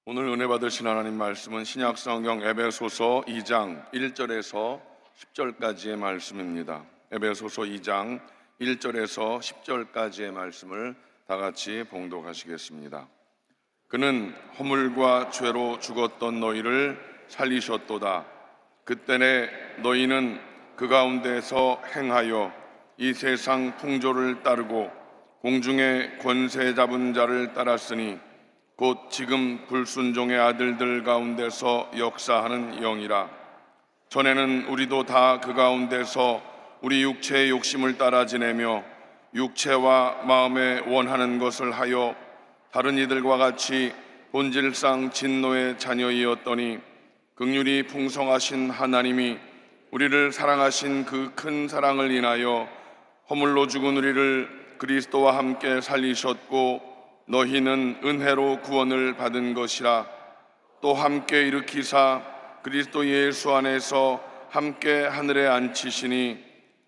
오늘 은혜 받으신 하나님 말씀은 신약성경 에베소서 2장 1절에서 10절까지의 말씀입니다. 에베소서 2장 1절에서 10절까지의 말씀을 다 같이 봉독하시겠습니다. 그는 허물과 죄로 죽었던 너희를 살리셨도다. 그때내 너희는 그 가운데서 행하여 이 세상 풍조를 따르고 공중의 권세 잡은 자를 따랐으니 곧 지금 불순종의 아들들 가운데서 역사하는 영이라. 전에는 우리도 다 그 가운데서 우리 육체의 욕심을 따라 지내며 육체와 마음에 원하는 것을 하여 다른 이들과 같이 본질상 진노의 자녀이었더니 긍휼이 풍성하신 하나님이 우리를 사랑하신 그 큰 사랑을 인하여 허물로 죽은 우리를 그리스도와 함께 살리셨고 너희는 은혜로 구원을 받은 것이라. 또 함께 일으키사 그리스도 예수 안에서 함께 하늘에 앉히시니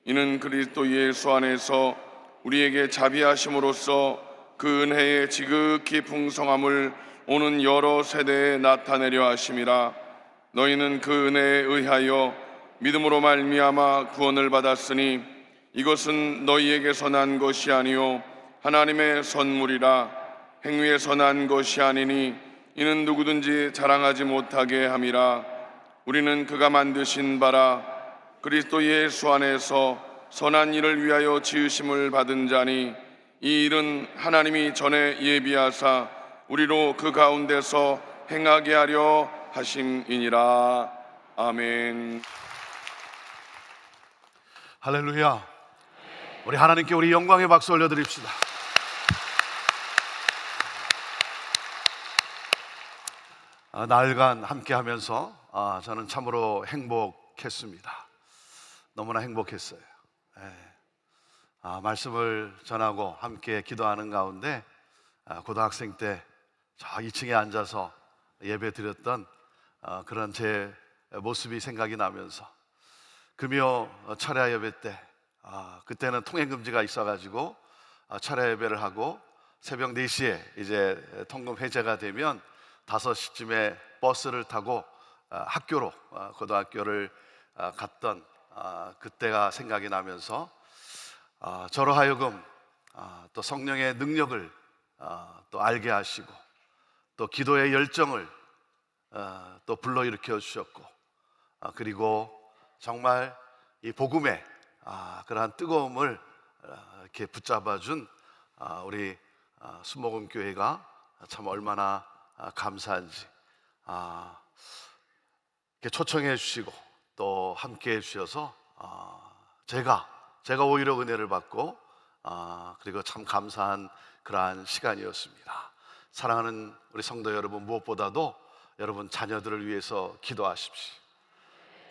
이는 그리스도 예수 안에서 우리에게 자비하심으로써 그 은혜의 지극히 풍성함을 오는 여러 세대에 나타내려 하심이라. 너희는 그 은혜에 의하여 믿음으로 말미암아 구원을 받았으니 이것은 너희에게서 난 것이 아니요 하나님의 선물이라. 행위에서 난 것이 아니니 이는 누구든지 자랑하지 못하게 함이라. 우리는 그가 만드신 바라 그리스도 예수 안에서 선한 일을 위하여 지으심을 받은 자니 이 일은 하나님이 전에 예비하사 우리로 그 가운데서 행하게 하려 하심이니라. 아멘. 할렐루야. 우리 하나님께 우리 영광의 박수 올려드립시다. 나흘간 함께 하면서 저는 참으로 행복했습니다. 너무나 행복했어요. 말씀을 전하고 함께 기도하는 가운데 고등학생 때 저 2층에 앉아서 예배 드렸던 그런 제 모습이 생각이 나면서 금요 철야 예배 때 그때는 통행금지가 있어가지고 철야 예배를 하고 새벽 4시에 이제 통금 해제가 되면 5시쯤에 버스를 타고 학교로 고등학교를 갔던 그때가 생각이 나면서 저로 하여금 또 성령의 능력을 또 알게 하시고 또 기도의 열정을 또 불러일으켜 주셨고 그리고 정말 이 복음의 그러한 뜨거움을 이렇게 붙잡아준 우리 순복음교회가 참 얼마나 감사한지 이렇게 초청해 주시고 또 함께 해 주셔서 제가 오히려 은혜를 받고 그리고 참 감사한 그러한 시간이었습니다. 사랑하는 우리 성도 여러분, 무엇보다도 여러분 자녀들을 위해서 기도하십시오.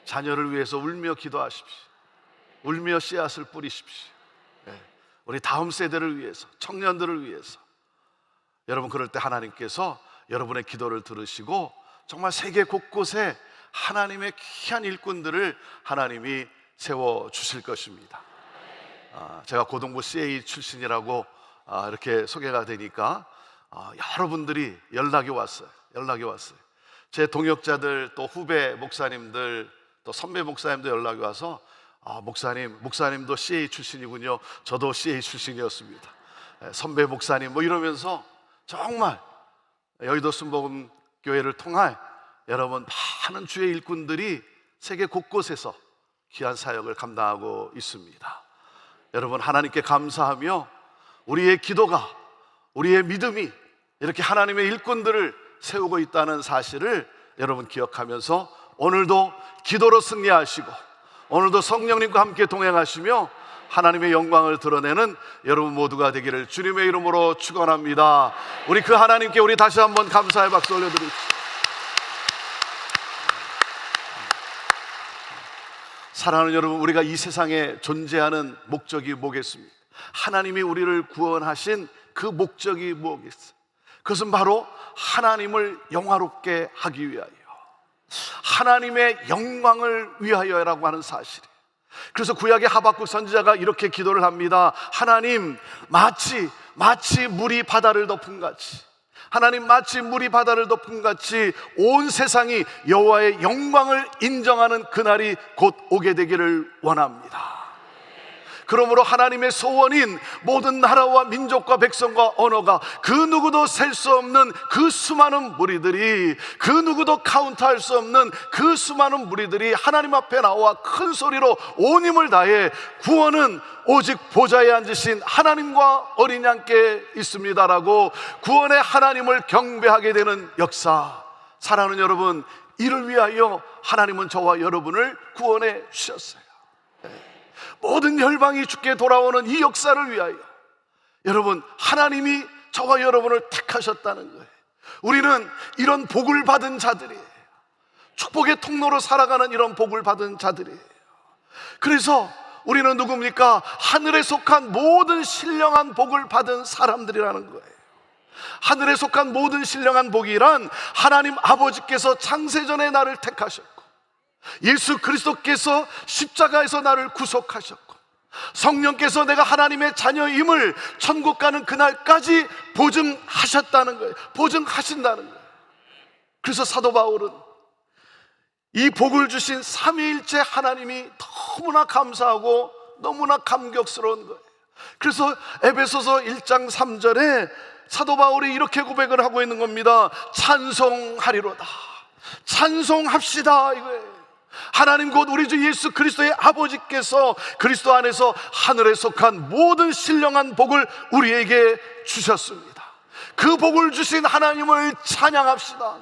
자녀를 위해서 울며 기도하십시오. 울며 씨앗을 뿌리십시오. 우리 다음 세대를 위해서, 청년들을 위해서. 여러분 그럴 때 하나님께서 여러분의 기도를 들으시고 정말 세계 곳곳에 하나님의 귀한 일꾼들을 하나님이 세워주실 것입니다. 제가 고등부 CA 출신이라고 이렇게 소개가 되니까 여러분들이 연락이 왔어요. 제 동역자들 또 후배 목사님들 또 선배 목사님도 연락이 와서 목사님도 CA 출신이군요. 저도 CA 출신이었습니다. 선배 목사님 뭐 이러면서 정말 여의도 순복음교회를 통할 여러분 많은 주의 일꾼들이 세계 곳곳에서 귀한 사역을 감당하고 있습니다. 여러분 하나님께 감사하며 우리의 기도가, 우리의 믿음이 이렇게 하나님의 일꾼들을 세우고 있다는 사실을 여러분 기억하면서 오늘도 기도로 승리하시고 오늘도 성령님과 함께 동행하시며 하나님의 영광을 드러내는 여러분 모두가 되기를 주님의 이름으로 축원합니다. 우리 그 하나님께 우리 다시 한번 감사의 박수 올려드립시다. 사랑하는 여러분, 우리가 이 세상에 존재하는 목적이 뭐겠습니까? 하나님이 우리를 구원하신 그 목적이 뭐겠어요? 그것은 바로 하나님을 영화롭게 하기 위하여, 하나님의 영광을 위하여라고 하는 사실이에요. 그래서 구약의 하박국 선지자가 이렇게 기도를 합니다. 하나님, 마치 물이 바다를 덮은 같이, 하나님 마치 물이 바다를 덮은 같이 온 세상이 여호와의 영광을 인정하는 그날이 곧 오게 되기를 원합니다. 그러므로 하나님의 소원인 모든 나라와 민족과 백성과 언어가 그 누구도 셀 수 없는 그 수많은 무리들이, 그 누구도 카운트할 수 없는 그 수많은 무리들이 하나님 앞에 나와 큰 소리로 온 힘을 다해 구원은 오직 보좌에 앉으신 하나님과 어린 양께 있습니다라고 구원의 하나님을 경배하게 되는 역사. 사랑하는 여러분, 이를 위하여 하나님은 저와 여러분을 구원해 주셨어요. 모든 열방이 주께 돌아오는 이 역사를 위하여 여러분, 하나님이 저와 여러분을 택하셨다는 거예요. 우리는 이런 복을 받은 자들이에요. 축복의 통로로 살아가는 이런 복을 받은 자들이에요. 그래서 우리는 누굽니까? 하늘에 속한 모든 신령한 복을 받은 사람들이라는 거예요. 하늘에 속한 모든 신령한 복이란 하나님 아버지께서 창세전에 나를 택하셨고, 예수 그리스도께서 십자가에서 나를 구속하셨고, 성령께서 내가 하나님의 자녀임을 천국 가는 그날까지 보증하셨다는 거예요. 보증하신다는 거예요. 그래서 사도 바울은 이 복을 주신 삼위일체 하나님이 너무나 감사하고 너무나 감격스러운 거예요. 그래서 에베소서 1장 3절에 사도 바울이 이렇게 고백을 하고 있는 겁니다. 찬송하리로다, 찬송합시다 이거예요. 하나님 곧 우리 주 예수 그리스도의 아버지께서 그리스도 안에서 하늘에 속한 모든 신령한 복을 우리에게 주셨습니다. 그 복을 주신 하나님을 찬양합시다.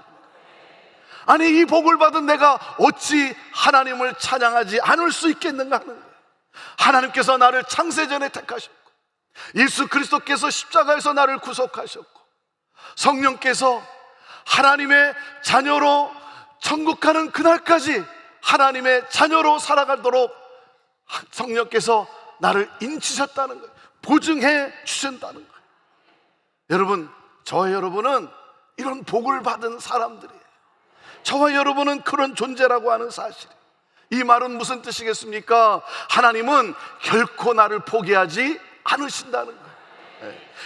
아니, 이 복을 받은 내가 어찌 하나님을 찬양하지 않을 수 있겠는가 하는 거예요. 하나님께서 나를 창세전에 택하셨고, 예수 그리스도께서 십자가에서 나를 구속하셨고, 성령께서 하나님의 자녀로 천국 가는 그날까지 하나님의 자녀로 살아가도록 성령께서 나를 인치셨다는 거예요. 보증해 주신다는 거예요. 여러분, 저와 여러분은 이런 복을 받은 사람들이에요. 저와 여러분은 그런 존재라고 하는 사실. 이 말은 무슨 뜻이겠습니까? 하나님은 결코 나를 포기하지 않으신다는 거예요.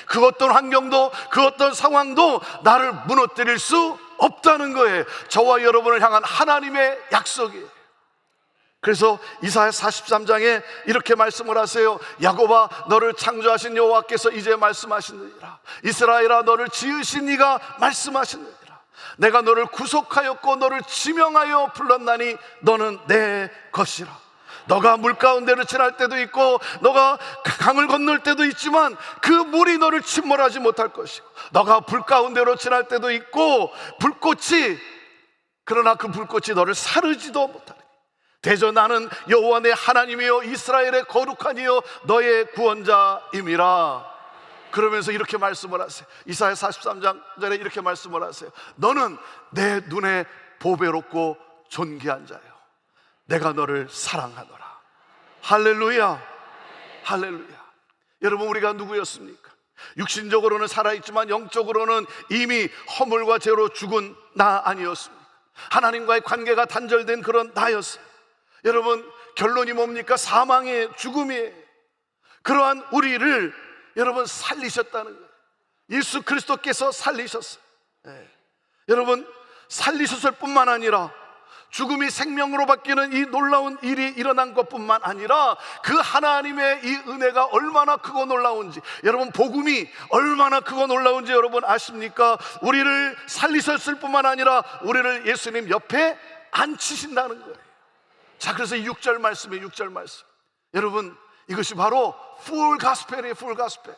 그 어떤 환경도, 그 어떤 상황도 나를 무너뜨릴 수 없다는 거예요. 저와 여러분을 향한 하나님의 약속이에요. 그래서 이사야 43장에 이렇게 말씀을 하세요. 야곱아, 너를 창조하신 여호와께서 이제 말씀하시느니라. 이스라엘아, 너를 지으신 이가 말씀하시느니라. 내가 너를 구속하였고 너를 지명하여 불렀나니 너는 내 것이라. 너가 물 가운데를 지날 때도 있고 너가 강을 건널 때도 있지만 그 물이 너를 침몰하지 못할 것이고, 너가 불 가운데로 지날 때도 있고 그러나 그 불꽃이 너를 사르지도 못하리. 대저 나는 여호와 내 하나님이요 이스라엘의 거룩한 이요 너의 구원자임이라. 그러면서 이렇게 말씀을 하세요. 이사야 43장 전에 이렇게 말씀을 하세요. 너는 내 눈에 보배롭고 존귀한 자요, 내가 너를 사랑하노라. 할렐루야, 할렐루야. 여러분, 우리가 누구였습니까? 육신적으로는 살아있지만 영적으로는 이미 허물과 죄로 죽은 나 아니었습니까? 하나님과의 관계가 단절된 그런 나였어요. 여러분, 결론이 뭡니까? 사망의 죽음이에요. 그러한 우리를 여러분 살리셨다는 거예요. 예수 그리스도께서 살리셨어요. 여러분, 살리셨을 뿐만 아니라 죽음이 생명으로 바뀌는 이 놀라운 일이 일어난 것뿐만 아니라 그 하나님의 이 은혜가 얼마나 크고 놀라운지, 여러분 복음이 얼마나 크고 놀라운지 여러분 아십니까? 우리를 살리셨을 뿐만 아니라 우리를 예수님 옆에 앉히신다는 거예요. 자, 그래서 이 6절 말씀이에요. 6절 말씀. 여러분, 이것이 바로 풀 가스펠이에요. 풀 가스펠,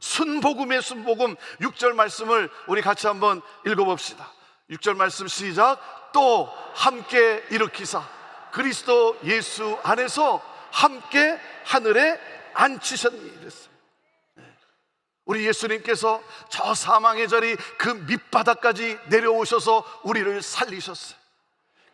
순복음의 순복음. 6절 말씀을 우리 같이 한번 읽어봅시다. 6절 말씀 시작. 또 함께 일으키사 그리스도 예수 안에서 함께 하늘에 앉히셨니 이랬어요. 우리 예수님께서 저 사망의 자리 그 밑바닥까지 내려오셔서 우리를 살리셨어요.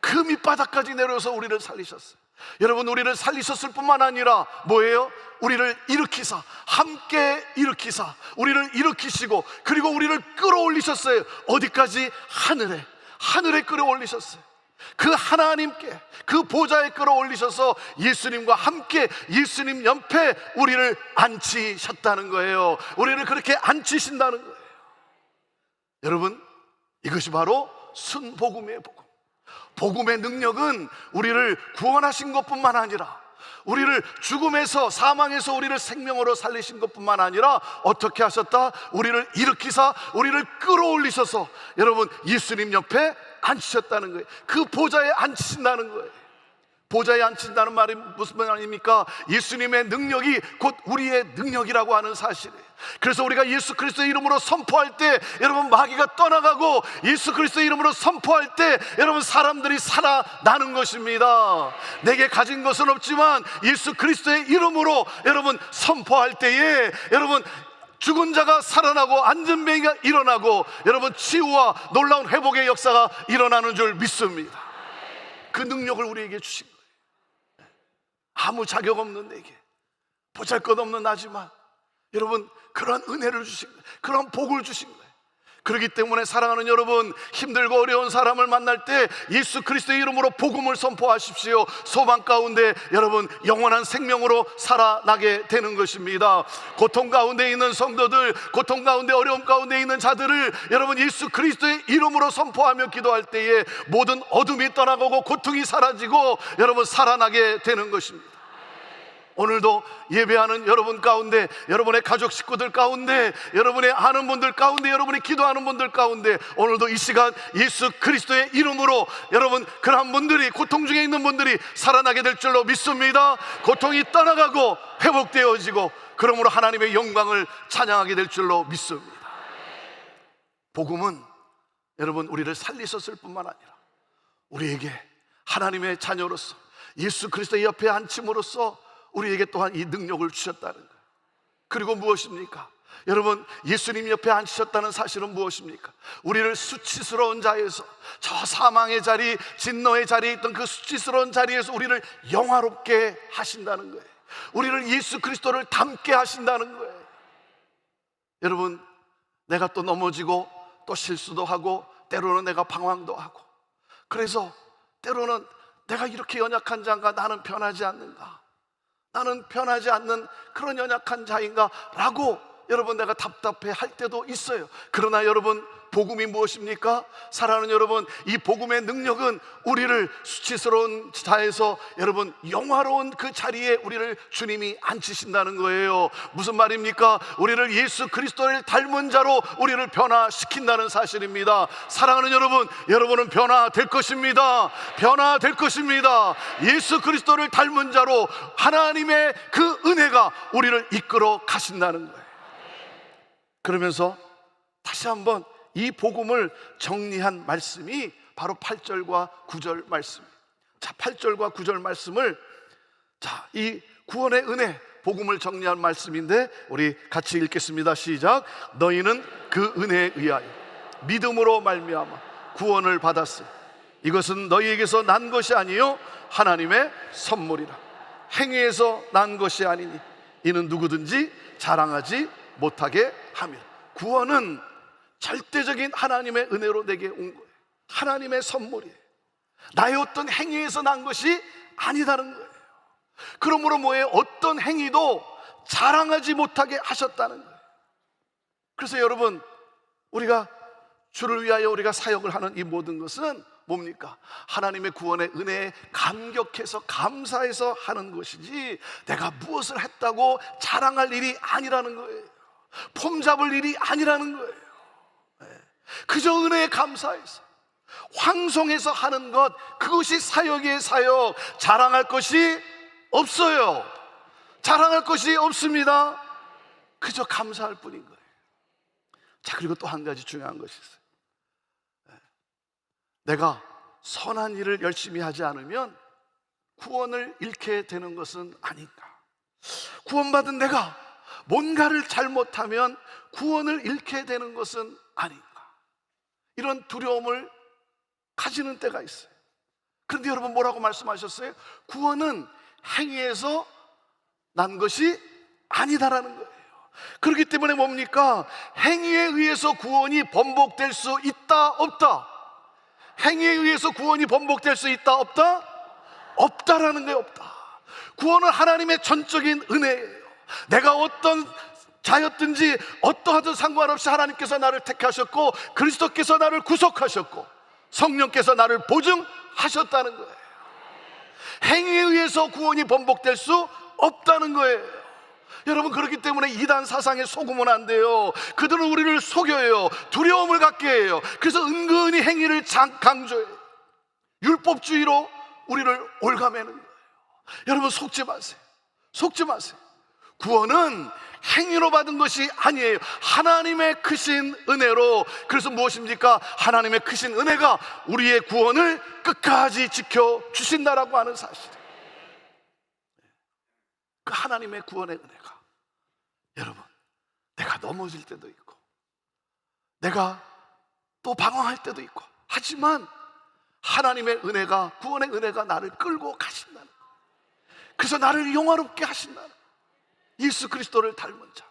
그 밑바닥까지 내려오셔서 우리를 살리셨어요. 여러분, 우리를 살리셨을 뿐만 아니라 뭐예요? 우리를 일으키사, 함께 일으키사 우리를 일으키시고, 그리고 우리를 끌어올리셨어요. 어디까지? 하늘에 끌어올리셨어요. 그 하나님께, 그 보좌에 끌어올리셔서 예수님과 함께 예수님 옆에 우리를 앉히셨다는 거예요. 우리를 그렇게 앉히신다는 거예요. 여러분, 이것이 바로 순복음의 복음. 복음의 능력은 우리를 구원하신 것뿐만 아니라, 우리를 죽음에서, 사망에서 우리를 생명으로 살리신 것뿐만 아니라 어떻게 하셨다? 우리를 일으키사 우리를 끌어올리셔서 여러분 예수님 옆에 앉히셨다는 거예요. 그 보좌에 앉히신다는 거예요. 보좌에 앉힌다는 말이 무슨 말입니까? 예수님의 능력이 곧 우리의 능력이라고 하는 사실이에요. 그래서 우리가 예수 그리스도의 이름으로 선포할 때 여러분 마귀가 떠나가고, 예수 그리스도의 이름으로 선포할 때 여러분 사람들이 살아나는 것입니다. 내게 가진 것은 없지만 예수 그리스도의 이름으로 여러분 선포할 때에 여러분 죽은 자가 살아나고 안전뱅이가 일어나고 여러분 치유와 놀라운 회복의 역사가 일어나는 줄 믿습니다. 그 능력을 우리에게 주신 거예요. 아무 자격 없는 내게, 보잘것없는 나지만 여러분 그런 은혜를 주신 거예요. 그런 복을 주신 거예요. 그렇기 때문에 사랑하는 여러분, 힘들고 어려운 사람을 만날 때 예수 그리스도의 이름으로 복음을 선포하십시오. 소망 가운데 여러분 영원한 생명으로 살아나게 되는 것입니다. 고통 가운데 있는 성도들, 고통 가운데 어려움 가운데 있는 자들을 여러분 예수 그리스도의 이름으로 선포하며 기도할 때에 모든 어둠이 떠나가고 고통이 사라지고 여러분 살아나게 되는 것입니다. 오늘도 예배하는 여러분 가운데, 여러분의 가족 식구들 가운데, 여러분의 아는 분들 가운데, 여러분이 기도하는 분들 가운데 오늘도 이 시간 예수 그리스도의 이름으로 여러분 그러한 분들이, 고통 중에 있는 분들이 살아나게 될 줄로 믿습니다. 고통이 떠나가고 회복되어지고 그러므로 하나님의 영광을 찬양하게 될 줄로 믿습니다. 복음은 여러분 우리를 살리셨을 뿐만 아니라 우리에게 하나님의 자녀로서 예수 그리스도의 옆에 앉힘으로써 우리에게 또한 이 능력을 주셨다는 거예요. 그리고 무엇입니까? 여러분 예수님 옆에 앉히셨다는 사실은 무엇입니까? 우리를 수치스러운 자에서, 저 사망의 자리, 진노의 자리에 있던 그 수치스러운 자리에서 우리를 영화롭게 하신다는 거예요. 우리를 예수 그리스도를 닮게 하신다는 거예요. 여러분, 내가 또 넘어지고 또 실수도 하고 때로는 내가 방황도 하고, 그래서 때로는 내가 이렇게 연약한 자인가, 나는 변하지 않는가, 나는 변하지 않는 그런 연약한 자인가 라고 여러분 내가 답답해 할 때도 있어요. 그러나 여러분 복음이 무엇입니까? 사랑하는 여러분, 이 복음의 능력은 우리를 수치스러운 자에서 여러분 영화로운 그 자리에 우리를 주님이 앉히신다는 거예요. 무슨 말입니까? 우리를 예수 그리스도를 닮은 자로 우리를 변화시킨다는 사실입니다. 사랑하는 여러분, 여러분은 변화될 것입니다. 변화될 것입니다. 예수 그리스도를 닮은 자로 하나님의 그 은혜가 우리를 이끌어 가신다는 거예요. 그러면서 다시 한번 이 복음을 정리한 말씀이 바로 8절과 9절 말씀입니다. 자, 8절과 9절 말씀을, 자, 이 구원의 은혜, 복음을 정리한 말씀인데 우리 같이 읽겠습니다. 시작. 너희는 그 은혜에 의하여 믿음으로 말미암아 구원을 받았으니 이것은 너희에게서 난 것이 아니요 하나님의 선물이라. 행위에서 난 것이 아니니 이는 누구든지 자랑하지 못하게 함이라. 구원은 절대적인 하나님의 은혜로 내게 온 거예요. 하나님의 선물이에요. 나의 어떤 행위에서 난 것이 아니다는 거예요. 그러므로 뭐예요? 어떤 행위도 자랑하지 못하게 하셨다는 거예요. 그래서 여러분, 우리가 주를 위하여 우리가 사역을 하는 이 모든 것은 뭡니까? 하나님의 구원의 은혜에 감격해서 감사해서 하는 것이지 내가 무엇을 했다고 자랑할 일이 아니라는 거예요. 폼잡을 일이 아니라는 거예요. 그저 은혜에 감사해서 황송해서 하는 것, 그것이 사역이에요. 사역. 자랑할 것이 없어요. 자랑할 것이 없습니다. 그저 감사할 뿐인 거예요. 자, 그리고 또 한 가지 중요한 것이 있어요. 내가 선한 일을 열심히 하지 않으면 구원을 잃게 되는 것은 아닌가? 구원받은 내가 뭔가를 잘못하면 구원을 잃게 되는 것은 아닌가? 이런 두려움을 가지는 때가 있어요. 그런데 여러분 뭐라고 말씀하셨어요? 구원은 행위에서 난 것이 아니다라는 거예요. 그렇기 때문에 뭡니까? 행위에 의해서 구원이 번복될 수 있다 없다? 행위에 의해서 구원이 번복될 수 있다 없다? 없다라는 거예요. 없다. 구원은 하나님의 전적인 은혜예요. 내가 어떤 자였든지 어떠하든 상관없이 하나님께서 나를 택하셨고 그리스도께서 나를 구속하셨고 성령께서 나를 보증하셨다는 거예요. 행위에 의해서 구원이 번복될 수 없다는 거예요. 여러분, 그렇기 때문에 이단 사상에 속으면 안 돼요. 그들은 우리를 속여요. 두려움을 갖게 해요. 그래서 은근히 행위를 강조해요. 율법주의로 우리를 올가매는 거예요. 여러분, 속지 마세요. 속지 마세요. 구원은 행위로 받은 것이 아니에요. 하나님의 크신 은혜로. 그래서 무엇입니까? 하나님의 크신 은혜가 우리의 구원을 끝까지 지켜주신다라고 하는 사실. 그 하나님의 구원의 은혜가, 여러분, 내가 넘어질 때도 있고 내가 또 방황할 때도 있고, 하지만 하나님의 은혜가, 구원의 은혜가 나를 끌고 가신다는 거예요. 그래서 나를 영화롭게 하신다는 거예요. 예수 그리스도를 닮은 자로.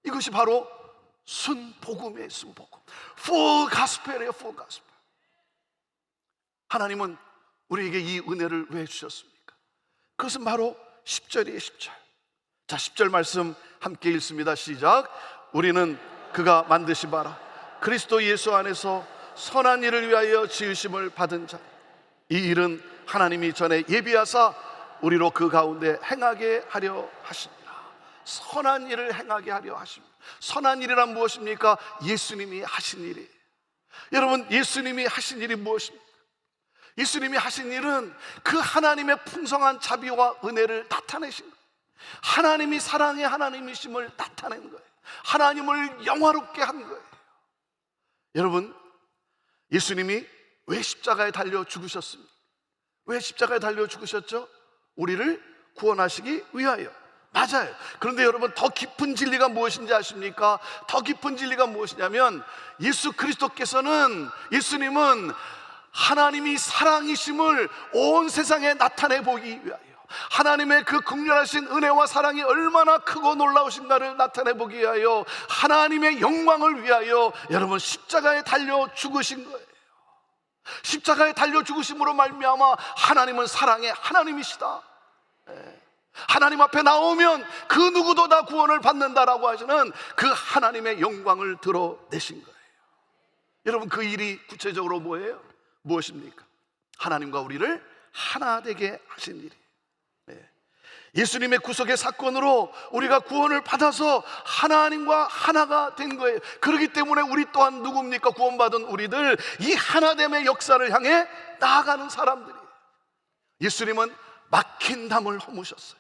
이것이 바로 순복음이에요. 순복음. Full gospel이에요. Full gospel. 하나님은 우리에게 이 은혜를 왜 주셨습니까? 그것은 바로 10절이에요. 10절. 자, 10절 말씀 함께 읽습니다. 시작. 우리는 그가 만드신 바라 그리스도 예수 안에서 선한 일을 위하여 지으심을 받은 자, 이 일은 하나님이 전에 예비하사 우리로 그 가운데 행하게 하려 하십니다. 선한 일을 행하게 하려 하십니다. 선한 일이란 무엇입니까? 예수님이 하신 일이에요. 여러분, 예수님이 하신 일이 무엇입니까? 예수님이 하신 일은 그 하나님의 풍성한 자비와 은혜를 나타내신 거예요. 하나님이 사랑의 하나님이심을 나타낸 거예요. 하나님을 영화롭게 한 거예요. 여러분, 예수님이 왜 십자가에 달려 죽으셨습니까? 왜 십자가에 달려 죽으셨죠? 우리를 구원하시기 위하여. 맞아요. 그런데 여러분, 더 깊은 진리가 무엇인지 아십니까? 더 깊은 진리가 무엇이냐면, 예수 그리스도께서는, 예수님은 하나님이 사랑이심을 온 세상에 나타내 보기 위하여, 하나님의 그 극렬하신 은혜와 사랑이 얼마나 크고 놀라우신가를 나타내 보기 위하여, 하나님의 영광을 위하여 여러분 십자가에 달려 죽으신 거예요. 십자가에 달려 죽으심으로 말미암아 하나님은 사랑의 하나님이시다. 하나님 앞에 나오면 그 누구도 다 구원을 받는다라고 하시는 그 하나님의 영광을 드러내신 거예요. 여러분, 그 일이 구체적으로 뭐예요? 무엇입니까? 하나님과 우리를 하나 되게 하신 일이에요. 예수님의 구속의 사건으로 우리가 구원을 받아서 하나님과 하나가 된 거예요. 그렇기 때문에 우리 또한 누굽니까? 구원받은 우리들, 이 하나됨의 역사를 향해 나아가는 사람들이에요. 예수님은 막힌 담을 허무셨어요.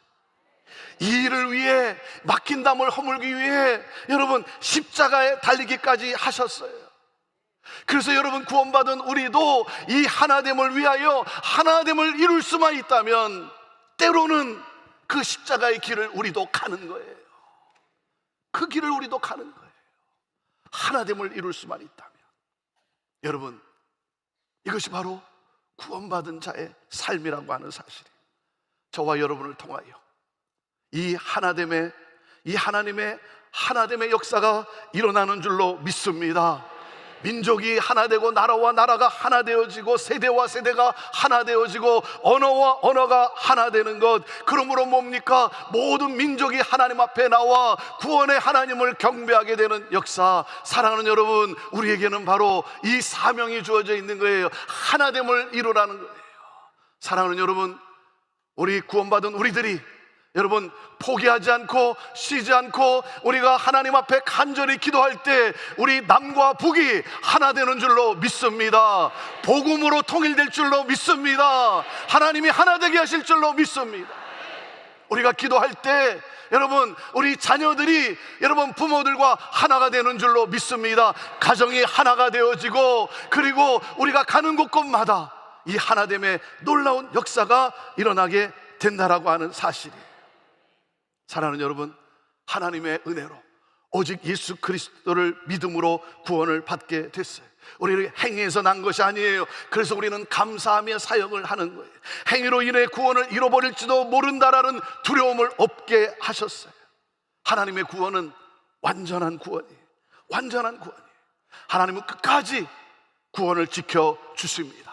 이 일을 위해, 막힌 담을 허물기 위해 여러분 십자가에 달리기까지 하셨어요. 그래서 여러분, 구원받은 우리도 이 하나됨을 위하여 하나됨을 이룰 수만 있다면 때로는 그 십자가의 길을 우리도 가는 거예요. 그 길을 우리도 가는 거예요. 하나됨을 이룰 수만 있다면. 여러분, 이것이 바로 구원받은 자의 삶이라고 하는 사실이에요. 저와 여러분을 통하여 이 하나됨의, 이 하나님의 하나됨의 역사가 일어나는 줄로 믿습니다. 민족이 하나 되고 나라와 나라가 하나 되어지고 세대와 세대가 하나 되어지고 언어와 언어가 하나 되는 것, 그러므로 뭡니까? 모든 민족이 하나님 앞에 나와 구원의 하나님을 경배하게 되는 역사. 사랑하는 여러분, 우리에게는 바로 이 사명이 주어져 있는 거예요. 하나됨을 이루라는 거예요. 사랑하는 여러분, 우리 구원받은 우리들이 여러분 포기하지 않고 쉬지 않고 우리가 하나님 앞에 간절히 기도할 때 우리 남과 북이 하나 되는 줄로 믿습니다. 복음으로 통일될 줄로 믿습니다. 하나님이 하나 되게 하실 줄로 믿습니다. 우리가 기도할 때 여러분, 우리 자녀들이 여러분 부모들과 하나가 되는 줄로 믿습니다. 가정이 하나가 되어지고, 그리고 우리가 가는 곳곳마다 이 하나됨의 놀라운 역사가 일어나게 된다라고 하는 사실이에요. 사랑하는 여러분, 하나님의 은혜로 오직 예수 그리스도를 믿음으로 구원을 받게 됐어요. 우리는 행위에서 난 것이 아니에요. 그래서 우리는 감사하며 사역을 하는 거예요. 행위로 인해 구원을 잃어버릴지도 모른다라는 두려움을 없게 하셨어요. 하나님의 구원은 완전한 구원이에요. 완전한 구원이에요. 하나님은 끝까지 구원을 지켜주십니다.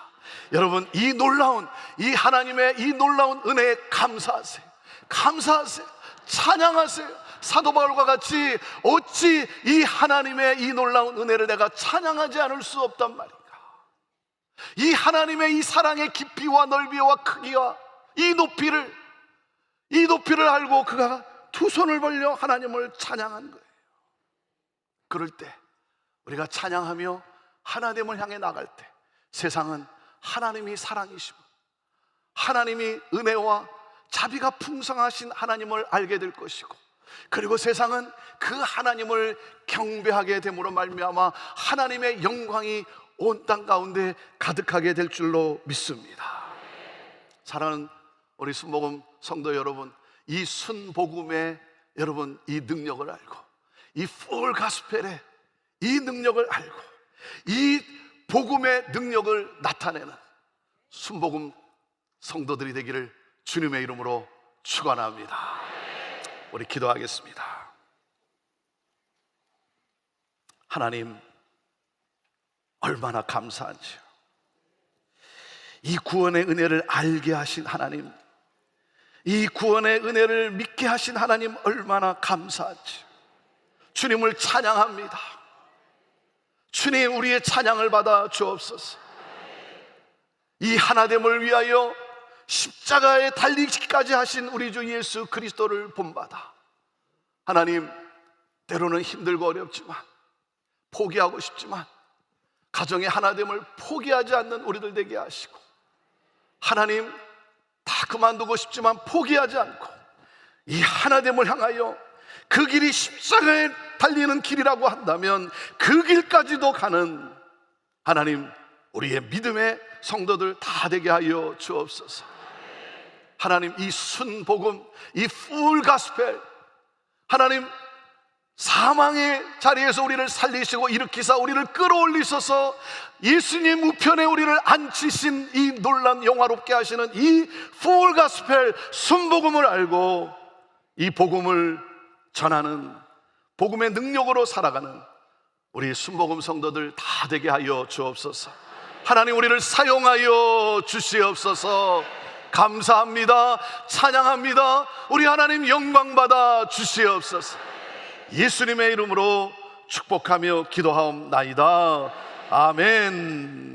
여러분, 이 놀라운, 이 하나님의 이 놀라운 은혜에 감사하세요. 감사하세요. 찬양하세요. 사도 바울과 같이 어찌 이 하나님의 이 놀라운 은혜를 내가 찬양하지 않을 수 없단 말인가? 이 하나님의 이 사랑의 깊이와 넓이와 크기와 이 높이를 알고 그가 두 손을 벌려 하나님을 찬양한 거예요. 그럴 때 우리가 찬양하며 하나님을 향해 나갈 때 세상은 하나님이 사랑이시고 하나님이 은혜와 자비가 풍성하신 하나님을 알게 될 것이고, 그리고 세상은 그 하나님을 경배하게 됨으로 말미암아 하나님의 영광이 온 땅 가운데 가득하게 될 줄로 믿습니다. 사랑하는 우리 순복음 성도 여러분, 이 순복음의 여러분 이 능력을 알고, 이 풀 가스펠의 이 능력을 알고, 이 복음의 능력을 나타내는 순복음 성도들이 되기를 주님의 이름으로 축원합니다. 우리 기도하겠습니다. 하나님, 얼마나 감사한지요. 이 구원의 은혜를 알게 하신 하나님, 이 구원의 은혜를 믿게 하신 하나님, 얼마나 감사한지 주님을 찬양합니다. 주님, 우리의 찬양을 받아 주옵소서. 이 하나됨을 위하여 십자가에 달리기까지 하신 우리 주 예수 그리스도를 본받아 하나님, 때로는 힘들고 어렵지만, 포기하고 싶지만 가정의 하나됨을 포기하지 않는 우리들 되게 하시고, 하나님, 다 그만두고 싶지만 포기하지 않고 이 하나됨을 향하여 그 길이 십자가에 달리는 길이라고 한다면 그 길까지도 가는 하나님, 우리의 믿음의 성도들 다 되게 하여 주옵소서. 하나님, 이 순복음, 이 풀 가스펠, 하나님, 사망의 자리에서 우리를 살리시고 일으키사 우리를 끌어올리셔서 예수님 우편에 우리를 앉히신 이 놀라운 영화롭게 하시는 이 풀 가스펠 순복음을 알고 이 복음을 전하는, 복음의 능력으로 살아가는 우리 순복음 성도들 다 되게 하여 주옵소서. 하나님, 우리를 사용하여 주시옵소서. 감사합니다. 찬양합니다. 우리 하나님 영광 받아 주시옵소서. 예수님의 이름으로 축복하며 기도하옵나이다. 아멘.